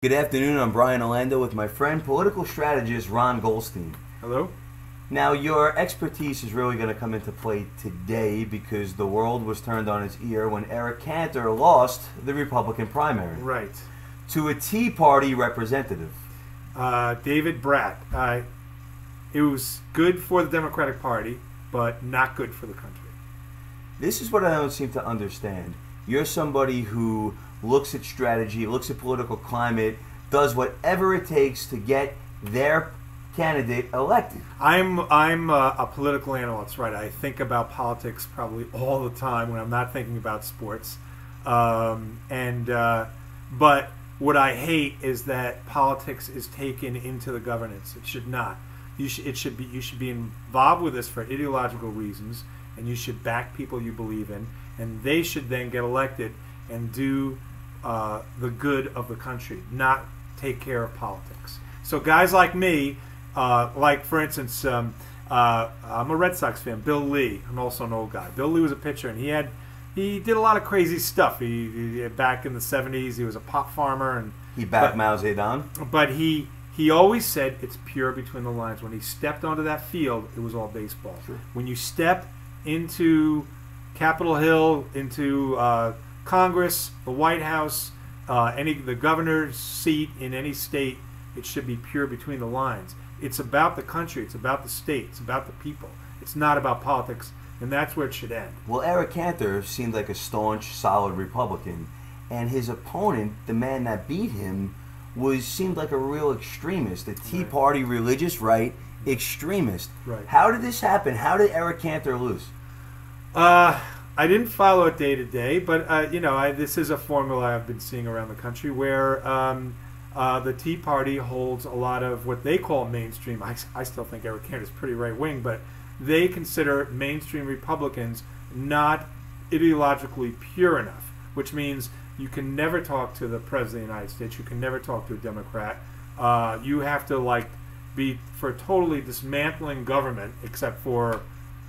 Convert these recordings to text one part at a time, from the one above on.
Good afternoon, I'm Brian Orlando with my friend, political strategist Ron Goldstein. Hello. Now, your expertise is really going to come into play today because the world was turned on its ear when Eric Cantor lost the Republican primary. Right. To a Tea Party representative. David Bratt. It was good for the Democratic Party, but not good for the country. This is what I don't seem to understand. You're somebody who looks at strategy, looks at political climate, does whatever it takes to get their candidate elected. I'm a political analyst, right? I think about politics probably all the time when I'm not thinking about sports. But what I hate is that politics is taken into the governance. It should not. You should be involved with this for ideological reasons, and you should back people you believe in, and they should then get elected and do the good of the country, not take care of politics. So guys like me, like for instance, I'm a Red Sox fan. Bill Lee, I'm also an old guy. Bill Lee was a pitcher, and he did a lot of crazy stuff. He back in the '70s, he was a pot farmer, and he backed Mao Zedong. But he always said it's pure between the lines. When he stepped onto that field, it was all baseball. Sure. When you step into Capitol Hill, into Congress, the White House, the governor's seat in any state, it should be pure between the lines. It's about the country. It's about the state. It's about the people. It's not about politics, and that's where it should end. Well, Eric Cantor seemed like a staunch, solid Republican, and his opponent, the man that beat him, seemed like a real extremist, a Tea Party religious right extremist. Right. How did this happen? How did Eric Cantor lose? I didn't follow it day to day, but this is a formula I've been seeing around the country where the Tea Party holds a lot of what they call mainstream. I still think Eric Cantor is pretty right wing, but they consider mainstream Republicans not ideologically pure enough, which means you can never talk to the President of the United States. You can never talk to a Democrat. You have to be for totally dismantling government, except for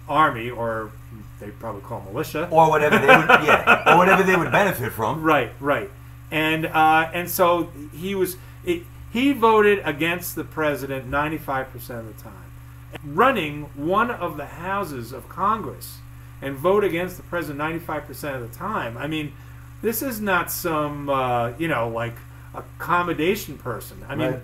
army, or they probably call militia, or whatever they would, or whatever they would benefit from. Right. And so he voted against the president 95% of the time. Running one of the houses of Congress and vote against the president 95% of the time. I mean, this is not some accommodation person. I mean,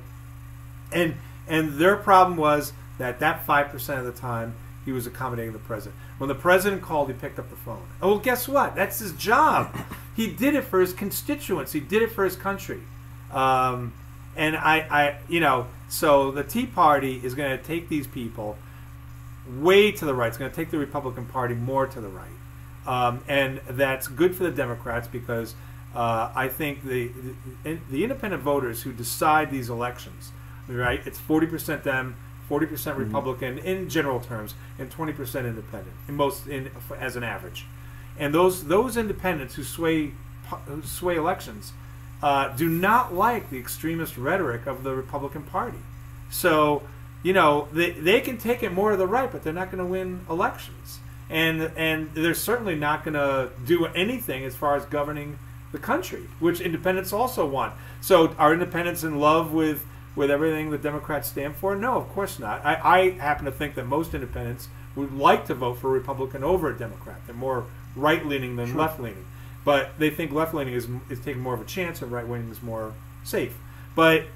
right. and their problem was that 5% of the time he was accommodating the president. When the president called, he picked up the phone. Oh, well, guess what? That's his job. He did it for his constituents. He did it for his country. So the Tea Party is going to take these people way to the right. It's going to take the Republican Party more to the right. And that's good for the Democrats because I think the independent voters who decide these elections, right, it's 40% them, 40% Republican in general terms, and 20% independent as an average. And those independents who sway elections do not like the extremist rhetoric of the Republican Party. So they can take it more to the right, but they're not going to win elections, and they're certainly not going to do anything as far as governing the country, which independents also want. So are independents in love with everything the Democrats stand for? No, of course not. I happen to think that most independents would like to vote for a Republican over a Democrat. They're more right-leaning than left-leaning. But they think left-leaning is taking more of a chance and right-leaning is more safe. But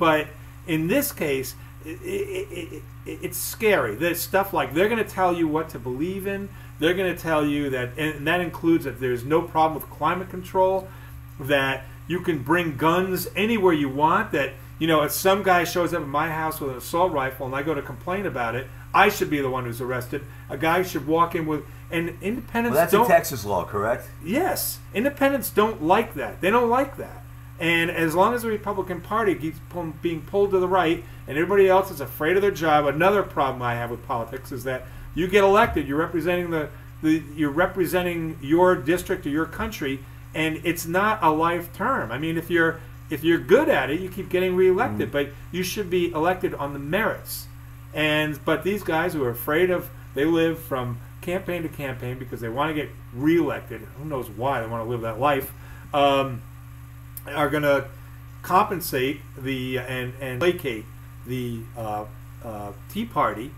in this case, it's scary. There's stuff like they're going to tell you what to believe in. They're going to tell you that, and that includes that there's no problem with climate control, that you can bring guns anywhere you want, that if some guy shows up at my house with an assault rifle and I go to complain about it, I should be the one who's arrested. A guy should walk in with... And independents that's a Texas law, correct? Yes. Independents don't like that. They don't like that. And as long as the Republican Party keeps being pulled to the right and everybody else is afraid of their job, another problem I have with politics is that you get elected, you're representing you're representing your district or your country, and it's not a life term. I mean, if you're good at it, you keep getting reelected, but you should be elected on the merits. But these guys who are afraid they live from campaign to campaign because they want to get reelected. Who knows why they want to live that life? Are going to compensate the and placate the Tea Party.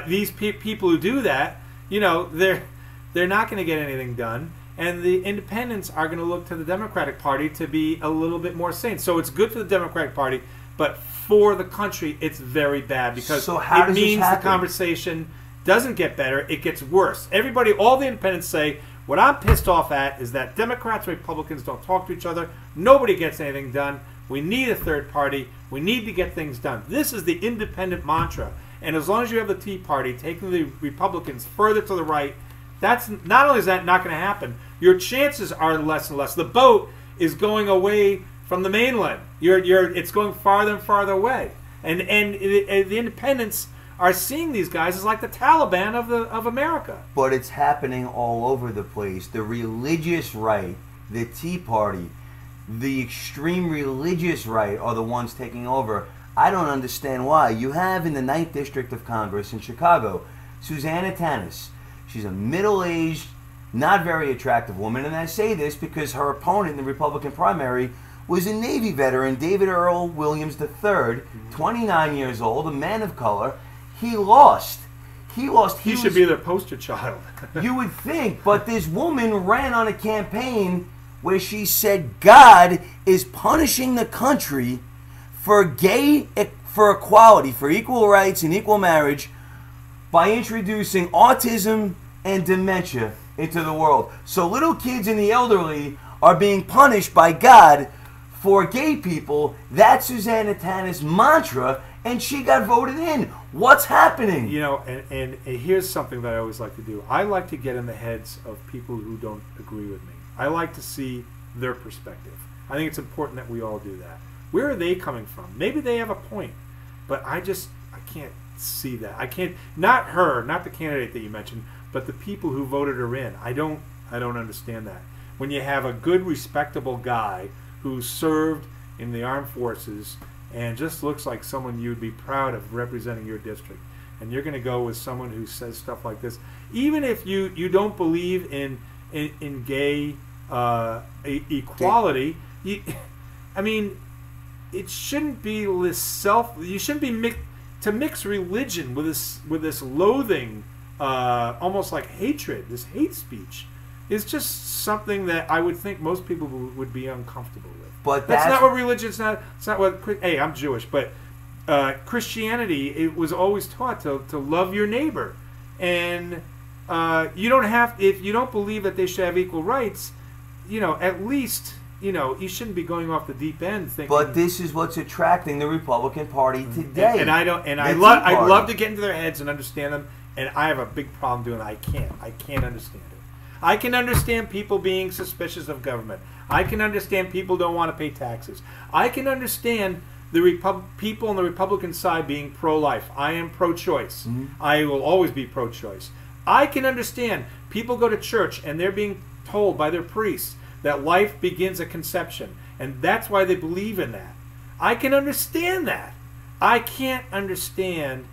These people who do that, they're not going to get anything done, and the independents are going to look to the Democratic Party to be a little bit more sane. So it's good for the Democratic Party, but for the country, it's very bad because it means the conversation doesn't get better; it gets worse. All the independents say, what I'm pissed off at is that Democrats and Republicans don't talk to each other. Nobody gets anything done. We need a third party. We need to get things done. This is the independent mantra. And as long as you have the Tea Party taking the Republicans further to the right, that's not only is that not going to happen, your chances are less and less. The boat is going away from the mainland. It's going farther and farther away. And the independents are seeing these guys as like the Taliban of America. But it's happening all over the place. The religious right, the Tea Party, the extreme religious right are the ones taking over. I don't understand why. You have in the 9th District of Congress in Chicago, Susanna Tannis. She's a middle-aged, not very attractive woman, and I say this because her opponent in the Republican primary was a Navy veteran, David Earl Williams III, 29 years old, a man of color. He lost. He should be their poster child. You would think, but this woman ran on a campaign where she said God is punishing the country for equality, for equal rights and equal marriage by introducing autism and dementia into the world. So little kids and the elderly are being punished by God for gay people. That's Susanna Tannis' mantra, and she got voted in. What's happening? And here's something that I always like to do. I like to get in the heads of people who don't agree with me. I like to see their perspective. I think it's important that we all do that. Where are they coming from? Maybe they have a point, but I can't see that. I can't, not her, not the candidate that you mentioned, but the people who voted her in. I don't understand that. When you have a good, respectable guy who served in the armed forces and just looks like someone you'd be proud of representing your district, and you're going to go with someone who says stuff like this, even if you don't believe in gay equality, it shouldn't be this you shouldn't be to mix religion with this loathing, almost like hatred, this hate speech, is just something that I would think most people would be uncomfortable with. But that's not what religion. It's not what. Hey, I'm Jewish, but Christianity, it was always taught to love your neighbor, and you don't have, if you don't believe that they should have equal rights, at least. You shouldn't be going off the deep end thinking. But this is what's attracting the Republican Party today. And I don't. And I'd love to get into their heads and understand them. And I have a big problem doing that. I can't understand it. I can understand people being suspicious of government. I can understand people don't want to pay taxes. I can understand the people on the Republican side being pro-life. I am pro-choice. Mm-hmm. I will always be pro-choice. I can understand people go to church and they're being told by their priests that life begins at conception, and that's why they believe in that. I can understand that. I can't understand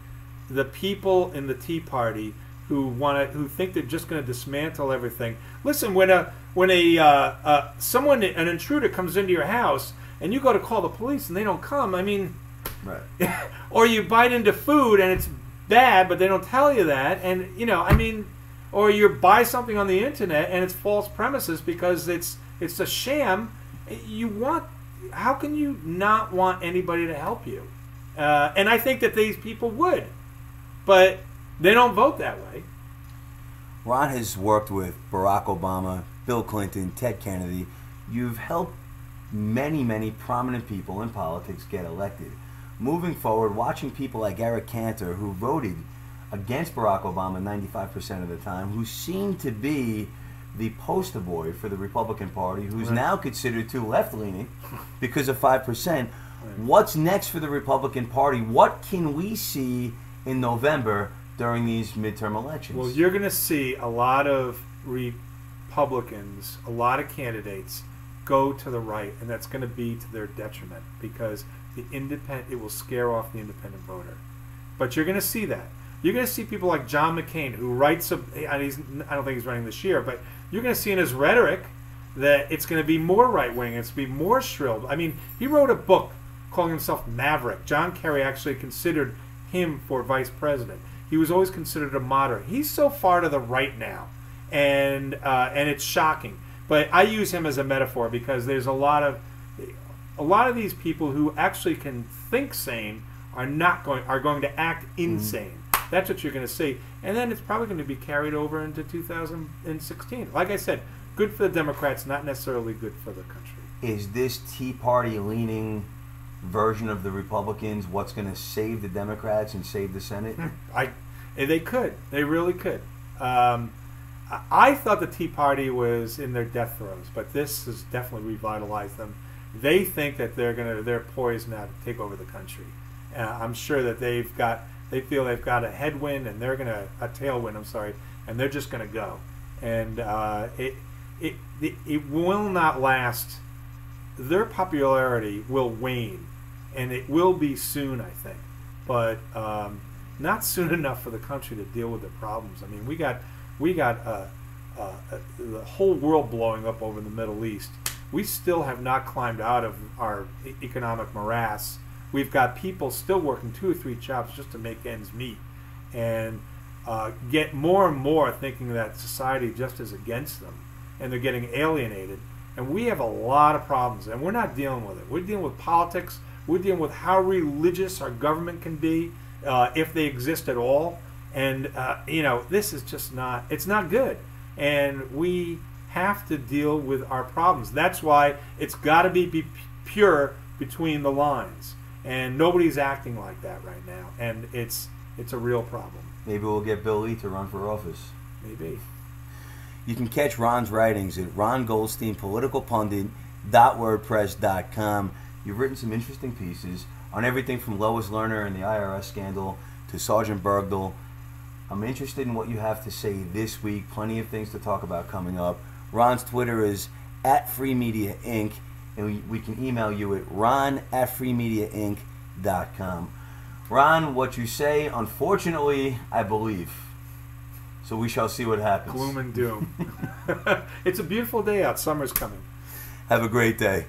the people in the Tea Party who think they're just going to dismantle everything. Listen, when an intruder comes into your house and you go to call the police and they don't come, right. Or you bite into food and it's bad, but they don't tell you that, and or you buy something on the internet and it's false premises because it's a sham. How can you not want anybody to help you? And I think that these people would, but they don't vote that way. Ron has worked with Barack Obama, Bill Clinton, Ted Kennedy. You've helped many, many prominent people in politics get elected. Moving forward, watching people like Eric Cantor, who voted against Barack Obama 95% of the time, who seemed to be the poster boy for the Republican Party, who's right. now considered too left-leaning because of 5%. Right. What's next for the Republican Party? What can we see in November during these midterm elections? Well, you're going to see a lot of Republicans, a lot of candidates go to the right, and that's going to be to their detriment because it will scare off the independent voter. But you're going to see that. You're going to see people like John McCain, who writes I don't think he's running this year, but you're going to see in his rhetoric that it's going to be more right-wing. It's going to be more shrill. I mean, he wrote a book calling himself Maverick. John Kerry actually considered him for vice president. He was always considered a moderate. He's so far to the right now, and it's shocking. But I use him as a metaphor because there's a lot of these people who actually can think sane are going to act insane. That's what you're going to see, and then it's probably going to be carried over into 2016. Like I said, good for the Democrats, not necessarily good for the country. Is this Tea Party leaning version of the Republicans what's going to save the Democrats and save the Senate? They could. They really could. I thought the Tea Party was in their death throes, but this has definitely revitalized them. They think that they're poised now to take over the country. I'm sure that they feel they've got a headwind and a tailwind. I'm sorry, and they're just going to go. And it will not last. Their popularity will wane, and it will be soon, I think, but not soon enough for the country to deal with the problems. I mean, we got the whole world blowing up over the Middle East. We still have not climbed out of our economic morass. We've got people still working 2 or 3 jobs just to make ends meet, and get more and more thinking that society just is against them, and they're getting alienated. And we have a lot of problems, and we're not dealing with it. We're dealing with politics. We're dealing with how religious our government can be, if they exist at all. And this is just it's not good. And we have to deal with our problems. That's why it's got to be pure between the lines. And nobody's acting like that right now. And it's a real problem. Maybe we'll get Bill Lee to run for office. Maybe. You can catch Ron's writings at Ron Goldstein, politicalpundit.wordpress.com. You've written some interesting pieces on everything from Lois Lerner and the IRS scandal to Sergeant Bergdahl. I'm interested in what you have to say this week. Plenty of things to talk about coming up. Ron's Twitter is @FreeMediaInc, and we can email you at ron@freemediainc.com. Ron, what you say, unfortunately, I believe. So we shall see what happens. Gloom and doom. It's a beautiful day out. Summer's coming. Have a great day.